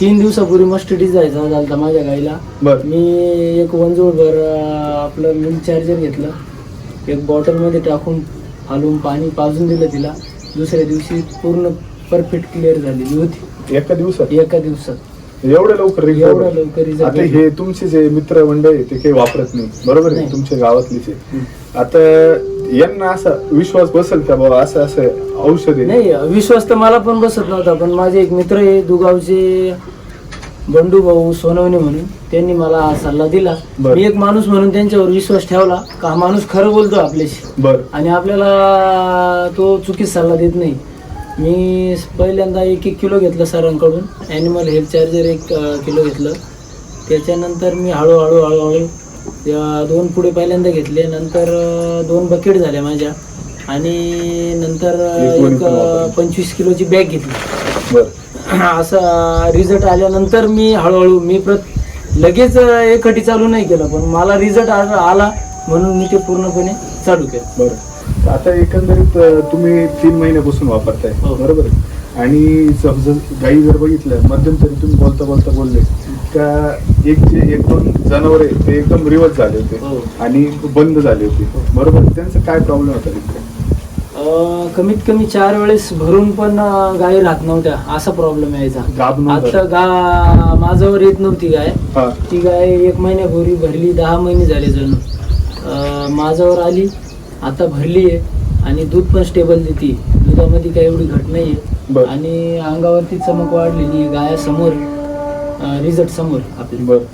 3 दिवसापूर्वी मस्टडीज जायचा झालता माझ्या गाईला. बर मी एक वंजूळभर आपलं मिल्क चार्जर घेतलं, एक बॉटलमध्ये टाकून हलवून पाणी पाजून दिलं तिला. दुसऱ्या दिवशी पूर्ण परफेक्ट क्लिअर झालेली होती एका दिवसात. एका दिवसात. एवढं लवकर result एवढं आहे? लवकर result आता आहे. हे तुमचे जे मित्र मंडळ आहे ते काही वापरत नाही, बरोबर आहे? नाही. तुमच्या गावातलीच आहे. आता यांना असा विश्वास बसेल का बाबा असं असं औषध आहे? नाही, विश्वास तर मला पण बसत नव्हता, पण माझे एक मित्र आहे दुगावचे बंडू भाऊ सोनवणे म्हणून, त्यांनी मला हा सल्ला दिला. बरं. मी एक माणूस म्हणून त्यांच्यावर विश्वास ठेवला का हा माणूस खरं बोलतो आपल्याशी बर आणि आपल्याला तो चुकीचा सल्ला देत नाही. मी पहिल्यांदा 1-1 किलो घेतलं सरांकडून, ॲनिमल हेल्थ चार्जर 1 किलो घेतलं. त्याच्यानंतर मी हळूहळू 2 पुढे पहिल्यांदा घेतले, नंतर 2 बकेट झाल्या माझ्या, आणि नंतर एक 25 किलोची बॅग घेतली. बर असा रिझल्ट आल्यानंतर मी हळूहळू लगेच एकखटी चालू नाही केलं, पण मला रिझल्ट आला म्हणून मी ते पूर्णपणे चालू केलं. बरं. आता एकंदरीत तुम्ही 3 महिन्यापासून वापरताय, हो. बरोबर आहे? आणि समजा गाई जर बघितलं, मध्यंतरी तुम्ही बोलता बोलले का एक दोन जनावर आहे ते एकदम रिवर्स झाले होते हो. आणि बंद झाले होते, बरोबर? त्यांचा काय प्रॉब्लेम होता तिथे? कमीत कमी 4 वेळेस भरून पण गाई राहत नव्हत्या, असा प्रॉब्लेम यायचा. गाब नव्हता. आता माझ्यावर येत नव्हती गाय. हा. ती गाय 1 महिन्यापूर्वी भरली, 10 महिने झाले जणू. माझ्यावर आली, आता भरली आहे आणि दूध पण स्टेबल देते. दुधामध्ये काही एवढी घट नाही आहे बरं. आणि अंगावरती चमक वाढलेली गायासमोर, रिझल्ट समोर आपल्या. बरं.